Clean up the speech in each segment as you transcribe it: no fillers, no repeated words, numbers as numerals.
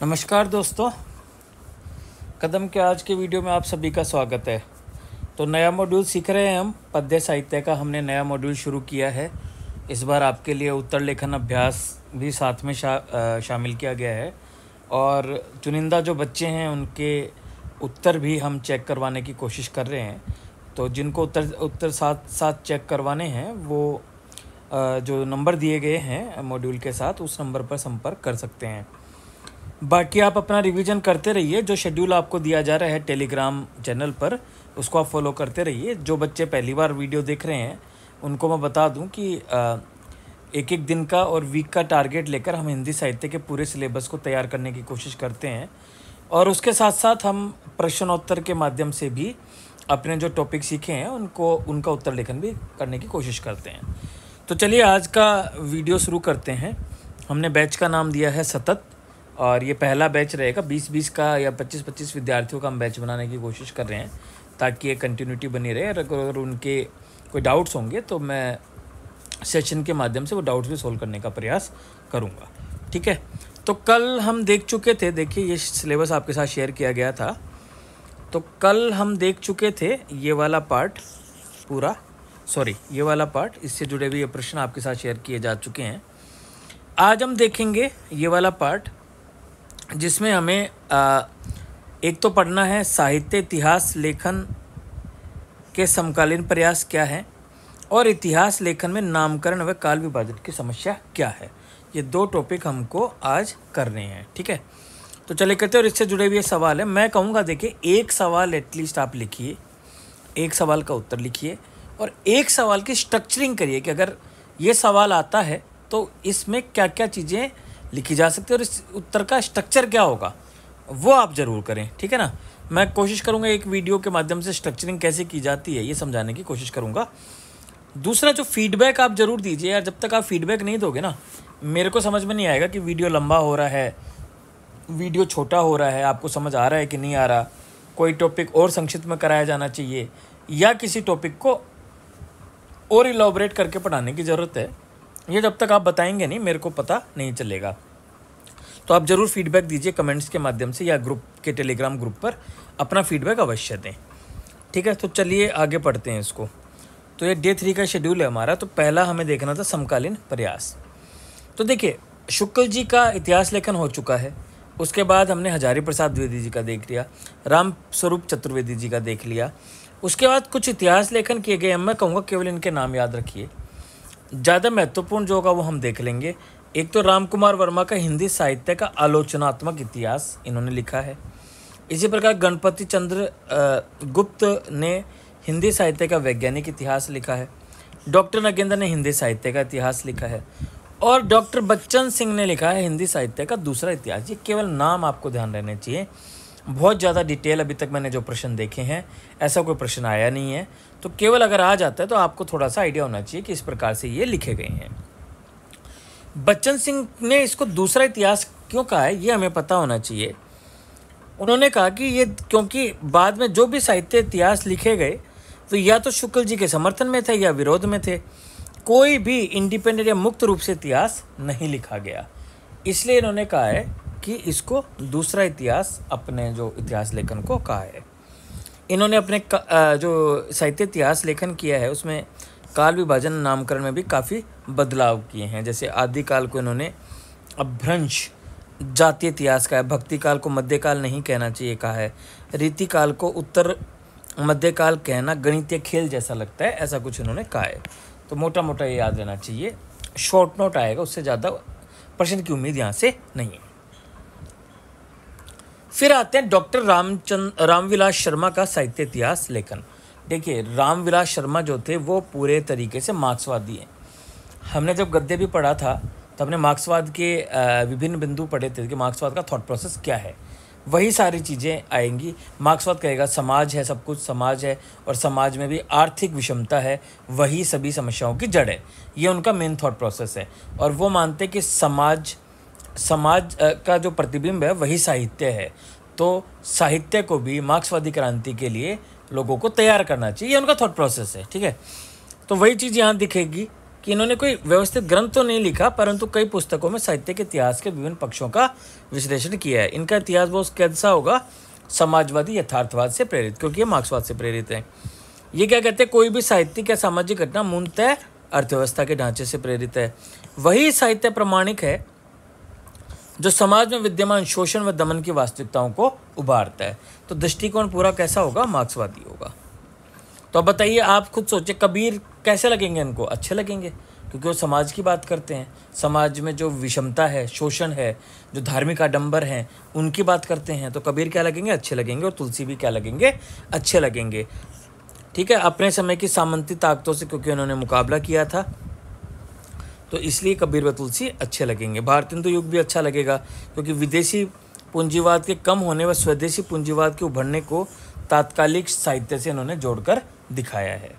नमस्कार दोस्तों, कदम के आज के वीडियो में आप सभी का स्वागत है। तो नया मॉड्यूल सीख रहे हैं हम पद्य साहित्य का। हमने नया मॉड्यूल शुरू किया है। इस बार आपके लिए उत्तर लेखन अभ्यास भी साथ में शामिल किया गया है और चुनिंदा जो बच्चे हैं उनके उत्तर भी हम चेक करवाने की कोशिश कर रहे हैं। तो जिनको उत्तर साथ साथ चेक करवाने हैं वो जो नंबर दिए गए हैं मॉड्यूल के साथ उस नंबर पर संपर्क कर सकते हैं। बाकी आप अपना रिवीजन करते रहिए। जो शेड्यूल आपको दिया जा रहा है टेलीग्राम चैनल पर उसको आप फॉलो करते रहिए। जो बच्चे पहली बार वीडियो देख रहे हैं उनको मैं बता दूं कि एक एक दिन का और वीक का टारगेट लेकर हम हिंदी साहित्य के पूरे सिलेबस को तैयार करने की कोशिश करते हैं और उसके साथ साथ हम प्रश्नोत्तर के माध्यम से भी अपने जो टॉपिक सीखे हैं उनका उत्तर लेखन भी करने की कोशिश करते हैं। तो चलिए आज का वीडियो शुरू करते हैं। हमने बैच का नाम दिया है सतत और ये पहला बैच रहेगा। 20-20 का या 25-25 विद्यार्थियों का हम बैच बनाने की कोशिश कर रहे हैं ताकि ये कंटिन्यूटी बनी रहे। अगर उनके कोई डाउट्स होंगे तो मैं सेशन के माध्यम से वो डाउट्स भी सोल्व करने का प्रयास करूँगा। ठीक है, तो कल हम देख चुके थे, देखिए ये सिलेबस आपके साथ शेयर किया गया था। तो कल हम देख चुके थे ये वाला पार्ट पूरा, ये वाला पार्ट, इससे जुड़े हुए ये प्रश्न आपके साथ शेयर किए जा चुके हैं। आज हम देखेंगे ये वाला पार्ट जिसमें हमें एक तो पढ़ना है साहित्य इतिहास लेखन के समकालीन प्रयास क्या है और इतिहास लेखन में नामकरण व काल विभाजन की समस्या क्या है। ये दो टॉपिक हमको आज करने हैं। ठीक है, तो चले करते हैं। और इससे जुड़े हुए सवाल है। मैं कहूँगा देखिए एक सवाल एटलीस्ट आप लिखिए, एक सवाल का उत्तर लिखिए और एक सवाल की स्ट्रक्चरिंग करिए कि अगर ये सवाल आता है तो इसमें क्या क्या चीज़ें लिखी जा सकती है और इस उत्तर का स्ट्रक्चर क्या होगा वो आप ज़रूर करें। ठीक है ना, मैं कोशिश करूँगा एक वीडियो के माध्यम से स्ट्रक्चरिंग कैसे की जाती है ये समझाने की कोशिश करूँगा। दूसरा जो फीडबैक आप ज़रूर दीजिए यार। जब तक आप फीडबैक नहीं दोगे ना मेरे को समझ में नहीं आएगा कि वीडियो लंबा हो रहा है, वीडियो छोटा हो रहा है, आपको समझ आ रहा है कि नहीं आ रहा, कोई टॉपिक और संक्षिप्त में कराया जाना चाहिए या किसी टॉपिक को और इलॉबरेट करके पढ़ाने की ज़रूरत है। ये जब तक आप बताएंगे नहीं मेरे को पता नहीं चलेगा। तो आप ज़रूर फीडबैक दीजिए कमेंट्स के माध्यम से या ग्रुप के टेलीग्राम ग्रुप पर अपना फीडबैक अवश्य दें। ठीक है, तो चलिए आगे पढ़ते हैं इसको। तो ये डे 3 का शेड्यूल है हमारा। तो पहला हमें देखना था समकालीन प्रयास। तो देखिए शुक्ल जी का इतिहास लेखन हो चुका है। उसके बाद हमने हजारी प्रसाद द्विवेदी जी का देख लिया, राम स्वरूप चतुर्वेदी जी का देख लिया। उसके बाद कुछ इतिहास लेखन किए गए। मैं कहूँगा केवल इनके नाम याद रखिए, ज़्यादा महत्वपूर्ण जो होगा वो हम देख लेंगे। एक तो राम कुमार वर्मा का हिंदी साहित्य का आलोचनात्मक इतिहास इन्होंने लिखा है। इसी प्रकार गणपति चंद्र गुप्त ने हिंदी साहित्य का वैज्ञानिक इतिहास लिखा है। डॉक्टर नगेंद्र ने हिंदी साहित्य का इतिहास लिखा है और डॉक्टर बच्चन सिंह ने लिखा है हिंदी साहित्य का दूसरा इतिहास। ये केवल नाम आपको ध्यान रहने चाहिए। बहुत ज़्यादा डिटेल अभी तक मैंने जो प्रश्न देखे हैं ऐसा कोई प्रश्न आया नहीं है। तो केवल अगर आ जाता है तो आपको थोड़ा सा आइडिया होना चाहिए कि इस प्रकार से ये लिखे गए हैं। बच्चन सिंह ने इसको दूसरा इतिहास क्यों कहा है ये हमें पता होना चाहिए। उन्होंने कहा कि ये क्योंकि बाद में जो भी साहित्य इतिहास लिखे गए तो या तो शुक्ल जी के समर्थन में थे या विरोध में थे। कोई भी इंडिपेंडेंट या मुक्त रूप से इतिहास नहीं लिखा गया। इसलिए इन्होंने कहा है कि इसको दूसरा इतिहास अपने जो इतिहास लेखन को कहा है। इन्होंने अपने जो साहित्य इतिहास लेखन किया है उसमें काल विभाजन नामकरण में भी काफ़ी बदलाव किए हैं। जैसे आदिकाल को इन्होंने अभ्रंश जातीय इतिहास का है, भक्ति काल को मध्यकाल नहीं कहना चाहिए कहा है, रीति काल को उत्तर मध्यकाल कहना गणितीय खेल जैसा लगता है, ऐसा कुछ इन्होंने कहा है। तो मोटा मोटा ये याद रहना चाहिए। शॉर्ट नोट आएगा, उससे ज़्यादा प्रश्न की उम्मीद यहाँ से नहीं है। फिर आते हैं डॉक्टर रामविलास शर्मा का साहित्य इतिहास लेखन। देखिए रामविलास शर्मा जो थे वो पूरे तरीके से मार्क्सवादी हैं। हमने जब गद्य भी पढ़ा था तो हमने मार्क्सवाद के विभिन्न बिंदु पढ़े थे कि मार्क्सवाद का थॉट प्रोसेस क्या है। वही सारी चीज़ें आएंगी। मार्क्सवाद कहेगा समाज है, सब कुछ समाज है और समाज में भी आर्थिक विषमता है, वही सभी समस्याओं की जड़ है। ये उनका मेन थॉट प्रोसेस है और वो मानते कि समाज का जो प्रतिबिंब है वही साहित्य है। तो साहित्य को भी मार्क्सवादी क्रांति के लिए लोगों को तैयार करना चाहिए, ये उनका थॉट प्रोसेस है। ठीक है, तो वही चीज़ यहाँ दिखेगी कि इन्होंने कोई व्यवस्थित ग्रंथ तो नहीं लिखा, परंतु कई पुस्तकों में साहित्य के इतिहास के विभिन्न पक्षों का विश्लेषण किया है। इनका इतिहास बहुत कैसा होगा, समाजवादी यथार्थवाद से प्रेरित, क्योंकि ये मार्क्सवाद से प्रेरित है। ये क्या कहते हैं, कोई भी साहित्यिक या सामाजिक घटना मूलतः अर्थव्यवस्था के ढांचे से प्रेरित है। वही साहित्य प्रमाणिक है जो समाज में विद्यमान शोषण व दमन की वास्तविकताओं को उभारता है। तो दृष्टिकोण पूरा कैसा होगा, मार्क्सवादी होगा। तो अब बताइए, आप खुद सोचिए, कबीर कैसे लगेंगे इनको? अच्छे लगेंगे, क्योंकि वो समाज की बात करते हैं। समाज में जो विषमता है, शोषण है, जो धार्मिक आडंबर हैं, उनकी बात करते हैं। तो कबीर क्या लगेंगे, अच्छे लगेंगे। और तुलसी भी क्या लगेंगे, अच्छे लगेंगे। ठीक है, अपने समय की सामंती ताकतों से क्योंकि उन्होंने मुकाबला किया था, तो इसलिए कबीर व तुलसी अच्छे लगेंगे। भारतेंदु युग भी अच्छा लगेगा, क्योंकि विदेशी पूंजीवाद के कम होने व स्वदेशी पूंजीवाद के उभरने को तात्कालिक साहित्य से इन्होंने जोड़कर दिखाया है।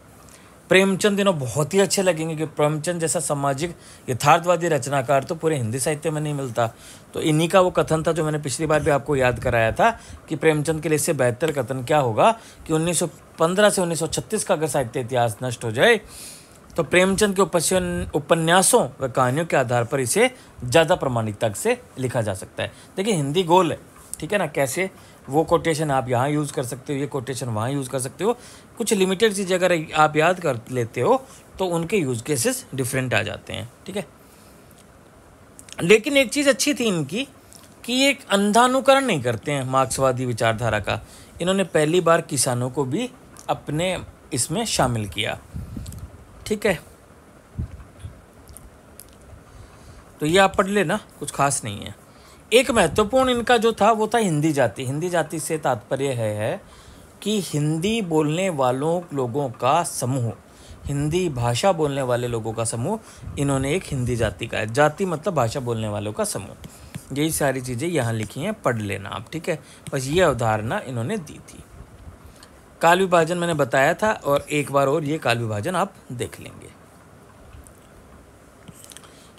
प्रेमचंद इन्हों बहुत ही अच्छे लगेंगे, कि प्रेमचंद जैसा सामाजिक यथार्थवादी रचनाकार तो पूरे हिंदी साहित्य में नहीं मिलता। तो इन्हीं का वो कथन था जो मैंने पिछली बार भी आपको याद कराया था, कि प्रेमचंद के लिए इससे बेहतर कथन क्या होगा कि 1915 से 1936 का अगर साहित्य इतिहास नष्ट हो जाए तो प्रेमचंद के उपन्यासों व कहानियों के आधार पर इसे ज़्यादा प्रमाणिकता से लिखा जा सकता है। देखिए, हिंदी गोल है, ठीक है ना, कैसे वो कोटेशन आप यहाँ यूज़ कर सकते हो, ये कोटेशन वहाँ यूज़ कर सकते हो। कुछ लिमिटेड चीज़ अगर आप याद कर लेते हो तो उनके यूज़ केसेस डिफरेंट आ जाते हैं, ठीक है। लेकिन एक चीज़ अच्छी थी इनकी, कि एक अंधानुकरण नहीं करते हैं मार्क्सवादी विचारधारा का। इन्होंने पहली बार किसानों को भी अपने इसमें शामिल किया, ठीक है। तो ये आप पढ़ लेना, कुछ खास नहीं है। एक महत्वपूर्ण इनका जो था वो था हिंदी जाति। हिंदी जाति से तात्पर्य है कि हिंदी बोलने वालों लोगों का समूह, हिंदी भाषा बोलने वाले लोगों का समूह, इन्होंने एक हिंदी जाति का है। जाति मतलब भाषा बोलने वालों का समूह। यही सारी चीज़ें यहाँ लिखी हैं, पढ़ लेना आप, ठीक है। बस ये अवधारणा इन्होंने दी थी। काल विभाजन मैंने बताया था, और एक बार और ये काल विभाजन आप देख लेंगे।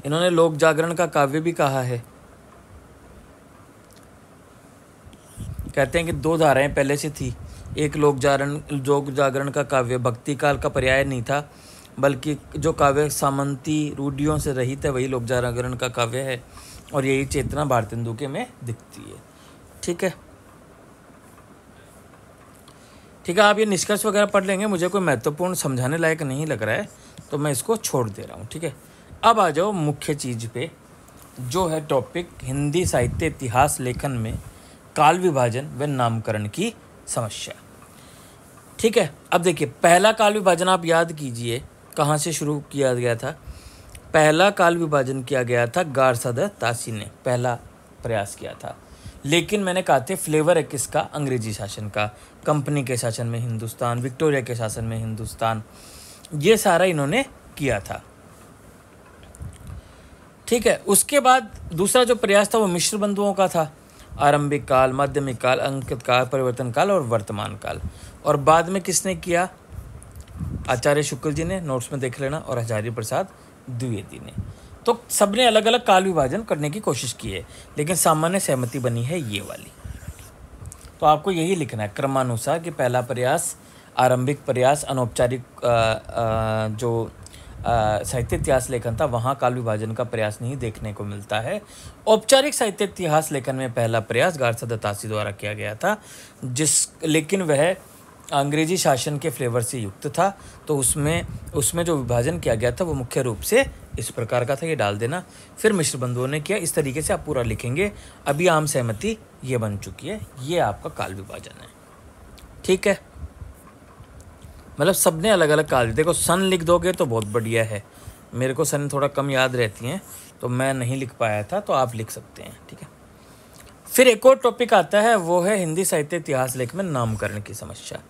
इन्होंने लोक जागरण का काव्य भी कहा है। कहते हैं कि दो धाराएं पहले से थी। एक लोक जागरण का काव्य भक्ति काल का पर्याय नहीं था, बल्कि जो काव्य सामंती रूढ़ियों से रहित है वही लोक जागरण का काव्य है, और यही चेतना भारतेंदु के में दिखती है, ठीक है। ठीक है, आप ये निष्कर्ष वगैरह पढ़ लेंगे, मुझे कोई महत्वपूर्ण समझाने लायक नहीं लग रहा है, तो मैं इसको छोड़ दे रहा हूँ, ठीक है। अब आ जाओ मुख्य चीज़ पे, जो है टॉपिक हिंदी साहित्य इतिहास लेखन में काल विभाजन व नामकरण की समस्या, ठीक है। अब देखिए, पहला काल विभाजन आप याद कीजिए कहाँ से शुरू किया गया था। पहला काल विभाजन किया गया था गारसादा तासी ने पहला प्रयास किया था। लेकिन मैंने कहा थे फ्लेवर है किसका, अंग्रेजी शासन का, कंपनी के शासन में हिंदुस्तान, विक्टोरिया के शासन में हिंदुस्तान, ये सारा इन्होंने किया था, ठीक है। उसके बाद दूसरा जो प्रयास था वो मिश्र बंधुओं का था। आरंभिक काल, माध्यमिक काल, अंकित काल, परिवर्तन काल और वर्तमान काल। और बाद में किसने किया, आचार्य शुक्ल जी ने, नोट्स में देख लेना, और हजारी प्रसाद द्विवेदी ने। तो सबने अलग अलग काल विभाजन करने की कोशिश की है, लेकिन सामान्य सहमति बनी है ये वाली। तो आपको यही लिखना है क्रमानुसार कि पहला प्रयास आरंभिक प्रयास, अनौपचारिक जो साहित्य इतिहास लेखन था वहाँ काल विभाजन का प्रयास नहीं देखने को मिलता है। औपचारिक साहित्य इतिहास लेखन में पहला प्रयास गारसादा तासी द्वारा किया गया था, लेकिन वह अंग्रेजी शासन के फ्लेवर से युक्त था। तो उसमें जो विभाजन किया गया था वो मुख्य रूप से इस प्रकार का था, ये डाल देना। फिर मिश्र बंधुओं ने किया, इस तरीके से आप पूरा लिखेंगे। अभी आम सहमति ये बन चुकी है, ये आपका काल विभाजन है, ठीक है। मतलब सबने अलग अलग काल, देखो सन लिख दोगे तो बहुत बढ़िया है। मेरे को सन थोड़ा कम याद रहती हैं तो मैं नहीं लिख पाया था, तो आप लिख सकते हैं, ठीक है। फिर एक और टॉपिक आता है, वो है हिंदी साहित्य इतिहास लेख में नामकरण की समस्या।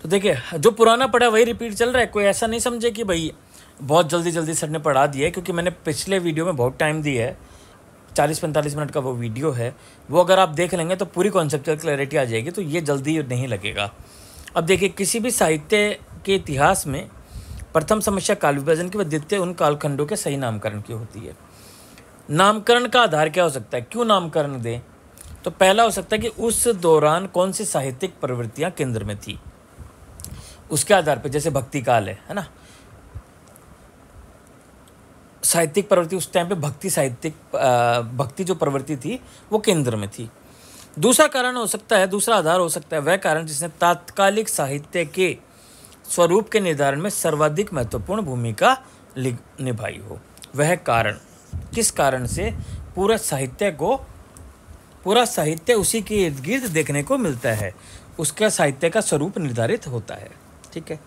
तो देखिए, जो पुराना पढ़ा वही रिपीट चल रहा है। कोई ऐसा नहीं समझे कि भाई बहुत जल्दी सर ने पढ़ा दिया है, क्योंकि मैंने पिछले वीडियो में बहुत टाइम दी है, 40-45 मिनट का वो वीडियो है, वो अगर आप देख लेंगे तो पूरी कॉन्सेप्चुअल क्लैरिटी आ जाएगी, तो ये जल्दी नहीं लगेगा। अब देखिए, किसी भी साहित्य के इतिहास में प्रथम समस्या काल विभाजन की व द्वितीय उन कालखंडों के सही नामकरण की होती है। नामकरण का आधार क्या हो सकता है, क्यों नामकरण दें? तो पहला हो सकता है कि उस दौरान कौन सी साहित्यिक प्रवृत्तियां केंद्र में थी, उसके आधार पर। जैसे भक्ति काल है ना, साहित्यिक प्रवृत्ति उस टाइम पे भक्ति जो प्रवृत्ति थी वो केंद्र में थी। दूसरा कारण हो सकता है, दूसरा आधार हो सकता है वह कारण जिसने तात्कालिक साहित्य के स्वरूप के निर्धारण में सर्वाधिक महत्वपूर्ण भूमिका निभाई हो। वह कारण, किस कारण से पूरा साहित्य उसी के इर्द गिर्द देखने को मिलता है, उसका साहित्य का स्वरूप निर्धारित होता है। ठीक है,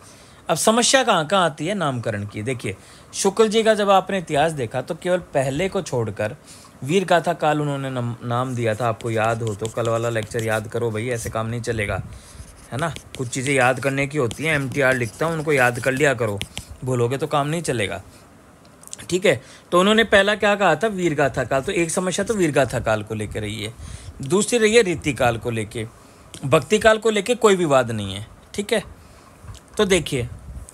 अब समस्या कहाँ आती है? नामकरण की। देखिए, शुक्ल जी का जब आपने इतिहास देखा तो केवल पहले को छोड़कर वीर गाथा काल उन्होंने नाम दिया था। आपको याद हो तो कल वाला लेक्चर याद करो भाई, ऐसे काम नहीं चलेगा, है ना। कुछ चीज़ें याद करने की होती हैं, MTR लिखता हूँ, उनको याद कर लिया करो, भूलोगे तो काम नहीं चलेगा। ठीक है, तो उन्होंने पहला क्या कहा था? वीर गाथा काल। तो एक समस्या तो वीर गाथा काल को लेकर रही है, दूसरी रही है रीति काल को लेके। भक्ति काल को लेके कोई विवाद नहीं है। ठीक है, तो देखिए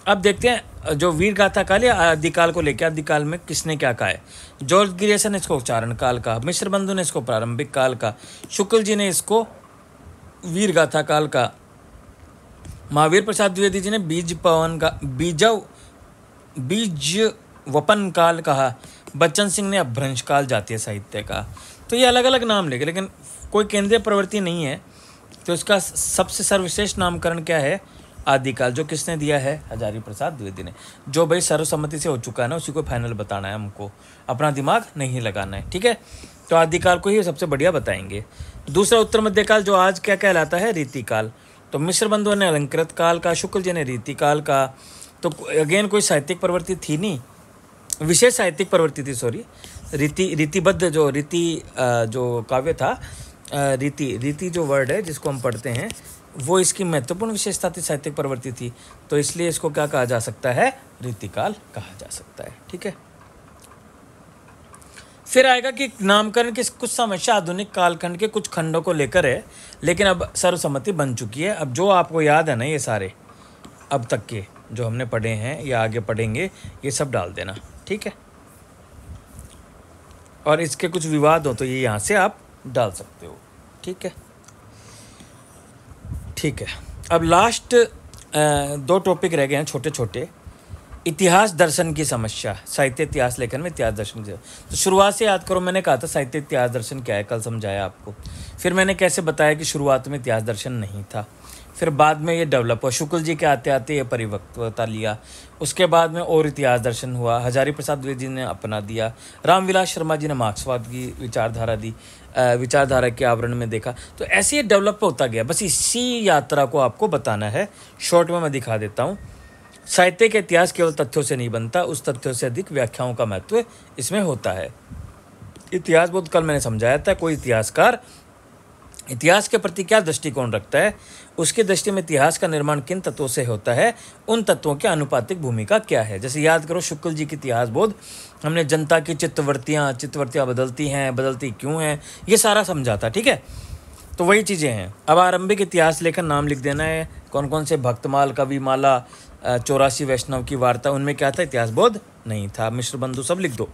अब देखते हैं जो वीर गाथा काल या आदिकाल को लेकर, आदिकाल में किसने क्या कहा है? जॉर्ज ग्रियर्सन ने इसको उच्चारण काल का, मिश्र बंधु ने इसको प्रारंभिक काल का, शुक्ल जी ने इसको वीर गाथा काल का, महावीर प्रसाद द्विवेदी जी ने बीज वपन काल कहा, बच्चन सिंह ने अपभ्रंश काल जातीय साहित्य का। तो ये अलग अलग नाम लेके, लेकिन कोई केंद्रीय प्रवृत्ति नहीं है, तो इसका सबसे सर्वश्रेष्ठ नामकरण क्या है? आदिकाल, जो किसने दिया है? हजारी प्रसाद द्विवेदी ने। जो भाई सर्वसम्मति से हो चुका है ना, उसी को फाइनल बताना है, हमको अपना दिमाग नहीं लगाना है। ठीक है, तो आदिकाल को ही सबसे बढ़िया बताएंगे। दूसरा उत्तर मध्यकाल, जो आज क्या कहलाता है? रीतिकाल। तो मिश्र बंधु ने अलंकृत काल का, शुक्ल जी ने रीतिकाल का। तो अगेन कोई साहित्यिक प्रवृत्ति थी नहीं, विशेष साहित्यिक प्रवृत्ति थी, सॉरी। रीतिबद्ध जो काव्य था, रीति जो वर्ड है जिसको हम पढ़ते हैं, वो इसकी महत्वपूर्ण विशेषता थी, साहित्यिक प्रवृत्ति थी। तो इसलिए इसको क्या कहा जा सकता है? रीतिकाल कहा जा सकता है। ठीक है, फिर आएगा कि नामकरण की कुछ समस्या आधुनिक कालखंड के कुछ खंडों को लेकर है, लेकिन अब सर्वसम्मति बन चुकी है। अब जो आपको याद है ना, ये सारे अब तक के जो हमने पढ़े हैं या आगे पढ़ेंगे, ये सब डाल देना। ठीक है, और इसके कुछ विवाद हो तो ये यहाँ से आप डाल सकते हो। ठीक है, ठीक है। अब लास्ट 2 टॉपिक रह गए हैं छोटे छोटे। इतिहास दर्शन की समस्या, साहित्य इतिहास लेखन में इतिहास दर्शन की। तो शुरुआत से याद करो, मैंने कहा था साहित्य इतिहास दर्शन क्या है, कल समझाया आपको। फिर मैंने कैसे बताया कि शुरुआत में इतिहास दर्शन नहीं था, फिर बाद में ये डेवलप हुआ, शुक्ल जी के आते आते ये परिपक्वता लिया, उसके बाद में और इतिहास दर्शन हुआ, हजारी प्रसाद द्विवेदी जी ने अपना दिया, रामविलास शर्मा जी ने मार्क्सवाद की विचारधारा दी, विचारधारा के आवरण में देखा। तो ऐसे ही डेवलप होता गया। बस इसी यात्रा को आपको बताना है। शॉर्ट में मैं दिखा देता हूँ। साहित्य का इतिहास केवल तथ्यों से नहीं बनता, उस तथ्यों से अधिक व्याख्याओं का महत्व इसमें होता है। इतिहास बोध कल मैंने समझाया था, कोई इतिहासकार इतिहास के प्रति क्या दृष्टिकोण रखता है, उसकी दृष्टि में इतिहास का निर्माण किन तत्वों से होता है, उन तत्वों की आनुपातिक भूमिका क्या है। जैसे याद करो शुक्ल जी की इतिहास बोध, हमने जनता की चित्तवृत्तियाँ बदलती क्यों हैं, ये सारा समझा था। ठीक है, तो वही चीज़ें हैं। अब आरंभिक इतिहास लेकर नाम लिख देना है, कौन कौन से भक्तमाल, कविमाला, 84 वैष्णव की वार्ता, उनमें क्या था? इतिहास बोध नहीं था। मिश्र बंधु सब लिख दो।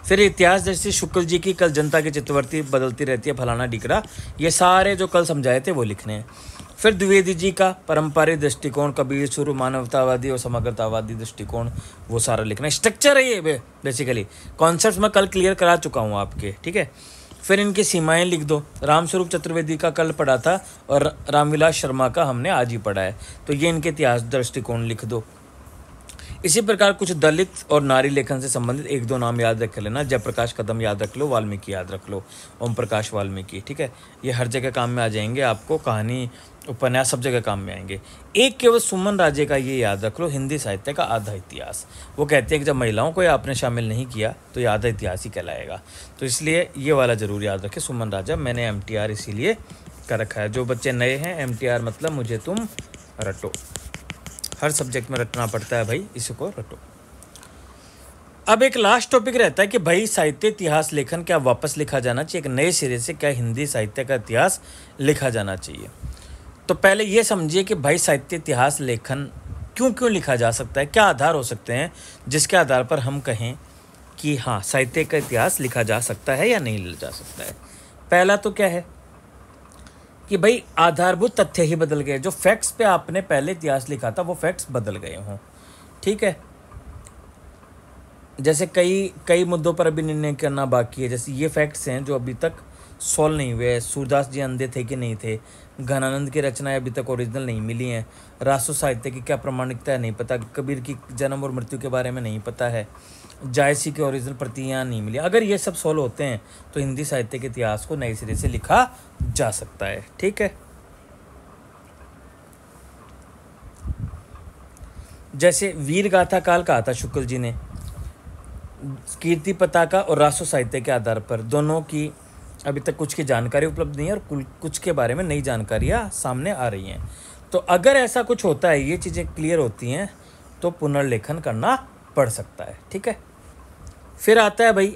फिर इतिहास जैसे शुक्ल जी की, कल जनता की चित्तवृत्ति बदलती रहती है, फलाना डिकरा, ये सारे जो कल समझाए थे वो लिखने हैं। फिर द्विवेदी जी का पारंपरिक दृष्टिकोण, कबीर शुरू मानवतावादी और समग्रतावादी दृष्टिकोण, वो सारा लिखना है। स्ट्रक्चर है ये, बेसिकली कॉन्सेप्ट मैं कल क्लियर करा चुका हूँ आपके। ठीक है, फिर इनकी सीमाएं लिख दो। रामस्वरूप चतुर्वेदी का कल पढ़ा था और रामविलास शर्मा का हमने आज ही पढ़ा है, तो ये इनके इतिहास दृष्टिकोण लिख दो। इसी प्रकार कुछ दलित और नारी लेखन से संबंधित 1-2 नाम याद रख लेना। जयप्रकाश कदम याद रख लो, वाल्मीकि याद रख लो, ओम प्रकाश वाल्मीकि। ठीक है, ये हर जगह काम में आ जाएंगे आपको, कहानी उपन्यास सब जगह काम में आएंगे। एक केवल सुमन राजे का ये याद रख लो, हिंदी साहित्य का आधा इतिहास। वो कहते हैं कि जब महिलाओं को आपने शामिल नहीं किया तो ये आधा इतिहास ही कहलाएगा, तो इसलिए ये वाला जरूर याद रखें, सुमन राजा। मैंने MTR इसीलिए कर रखा है। जो बच्चे नए हैं, MTR मतलब मुझे तुम रटो, हर सब्जेक्ट में रटना पड़ता है भाई, इसी को रटो। अब एक लास्ट टॉपिक रहता है कि भाई साहित्य इतिहास लेखन क्या वापस लिखा जाना चाहिए, एक नए सिरे से क्या हिंदी साहित्य का इतिहास लिखा जाना चाहिए। तो पहले ये समझिए कि भाई साहित्य इतिहास लेखन क्यों लिखा जा सकता है, क्या आधार हो सकते हैं जिसके आधार पर हम कहें कि हाँ साहित्य का इतिहास लिखा जा सकता है या नहीं लिखा जा सकता है। पहला तो क्या है कि भाई आधारभूत तथ्य ही बदल गए, जो फैक्ट्स पे आपने पहले इतिहास लिखा था वो फैक्ट्स बदल गए हों। ठीक है, जैसे कई कई मुद्दों पर अभी निर्णय करना बाकी है। जैसे ये फैक्ट्स हैं जो अभी तक सॉल्व नहीं हुए। सूरदास जी अंधे थे कि नहीं थे, घनानंद की रचनाएं अभी तक ओरिजिनल नहीं मिली हैं, राष्ट्र साहित्य की क्या प्रमाणिकता है नहीं पता, कबीर की जन्म और मृत्यु के बारे में नहीं पता है, जायसी की ओरिजिनल प्रतियां नहीं मिली। अगर ये सब सॉल्व होते हैं तो हिंदी साहित्य के इतिहास को नए सिरे से लिखा जा सकता है। ठीक है, जैसे वीर गाथा काल कहा था शुक्ल जी ने, कीर्ति पताका और राष्ट्र साहित्य के आधार पर दोनों की अभी तक कुछ की जानकारी उपलब्ध नहीं है और कुछ के बारे में नई जानकारियाँ सामने आ रही हैं। तो अगर ऐसा कुछ होता है, ये चीज़ें क्लियर होती हैं, तो पुनर्लेखन करना पड़ सकता है। ठीक है, फिर आता है भाई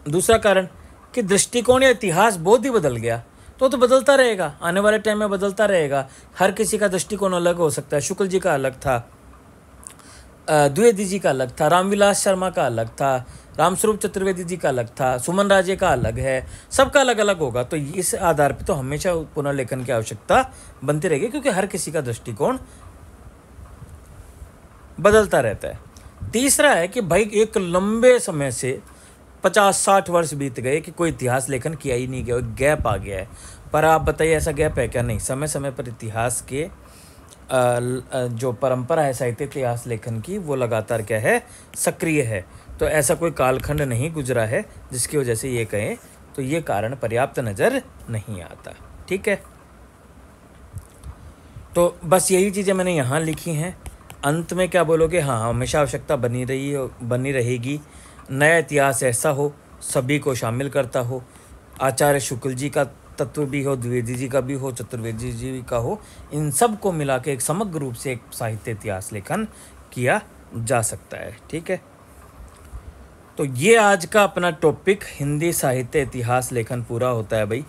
दूसरा कारण कि दृष्टिकोण या इतिहास बहुत ही बदल गया। तो बदलता रहेगा, आने वाले टाइम में बदलता रहेगा। हर किसी का दृष्टिकोण अलग हो सकता है। शुक्ल जी का अलग था, द्विवेदी जी का अलग था, रामविलास शर्मा का अलग था, रामस्वरूप चतुर्वेदी जी का अलग था, सुमन राजे का अलग है, सबका अलग अलग होगा। तो इस आधार पर तो हमेशा पुनर्लेखन की आवश्यकता बनती रहेगी, क्योंकि हर किसी का दृष्टिकोण बदलता रहता है। तीसरा है कि भाई एक लंबे समय से 50-60 वर्ष बीत गए कि कोई इतिहास लेखन किया ही नहीं गया, एक गैप आ गया है। पर आप बताइए ऐसा गैप है क्या? नहीं, समय समय पर इतिहास के जो परंपरा है साहित्य इतिहास लेखन की, वो लगातार क्या है, सक्रिय है। तो ऐसा कोई कालखंड नहीं गुजरा है जिसकी वजह से ये कहें तो ये कारण पर्याप्त नज़र नहीं आता। ठीक है, तो बस यही चीज़ें मैंने यहाँ लिखी हैं। अंत में क्या बोलोगे? हाँ, हमेशा आवश्यकता बनी रहेगी। नया इतिहास ऐसा हो, सभी को शामिल करता हो, आचार्य शुक्ल जी का तत्व भी हो, द्विवेदी जी का भी हो, चतुर्वेदी जी का हो, इन सब को मिला के एक समग्र रूप से एक साहित्य इतिहास लेखन किया जा सकता है। ठीक है, तो ये आज का अपना टॉपिक हिंदी साहित्य इतिहास लेखन पूरा होता है भाई।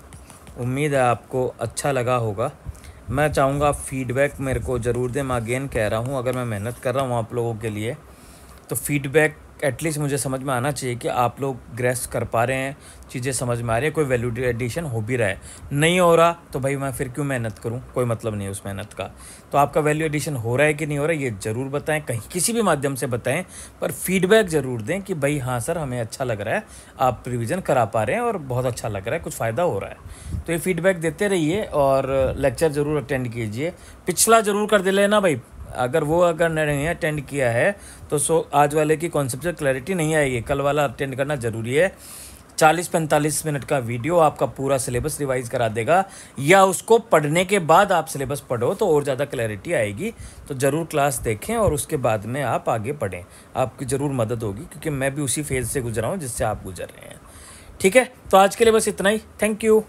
उम्मीद है आपको अच्छा लगा होगा। मैं चाहूँगा फीडबैक मेरे को ज़रूर दें। मैं अगेन कह रहा हूँ, अगर मैं मेहनत कर रहा हूँ आप लोगों के लिए, तो फीडबैक एटलीस्ट मुझे समझ में आना चाहिए कि आप लोग ग्रेस कर पा रहे हैं, चीज़ें समझ में आ रही है, कोई वैल्यू एडिशन हो भी रहा है। नहीं हो रहा तो भाई मैं फिर क्यों मेहनत करूं, कोई मतलब नहीं है उस मेहनत का। तो आपका वैल्यू एडिशन हो रहा है कि नहीं हो रहा है, ये ज़रूर बताएं, कहीं किसी भी माध्यम से बताएं, पर फीडबैक ज़रूर दें कि भाई हाँ सर हमें अच्छा लग रहा है, आप रिविज़न करा पा रहे हैं और बहुत अच्छा लग रहा है, कुछ फ़ायदा हो रहा है। तो ये फीडबैक देते रहिए और लेक्चर ज़रूर अटेंड कीजिए। पिछला ज़रूर कर दे लेना भाई, अगर नहीं अटेंड किया है तो आज वाले की कॉन्सेप्चुअल क्लैरिटी नहीं आएगी, कल वाला अटेंड करना ज़रूरी है। 40-45 मिनट का वीडियो आपका पूरा सिलेबस रिवाइज करा देगा, या उसको पढ़ने के बाद आप सिलेबस पढ़ो तो और ज़्यादा क्लैरिटी आएगी। तो ज़रूर क्लास देखें और उसके बाद में आप आगे पढ़ें, आपकी ज़रूर मदद होगी, क्योंकि मैं भी उसी फेज़ से गुजरा हूँ जिससे आप गुजर रहे हैं। ठीक है, तो आज के लिए बस इतना ही। Thank you.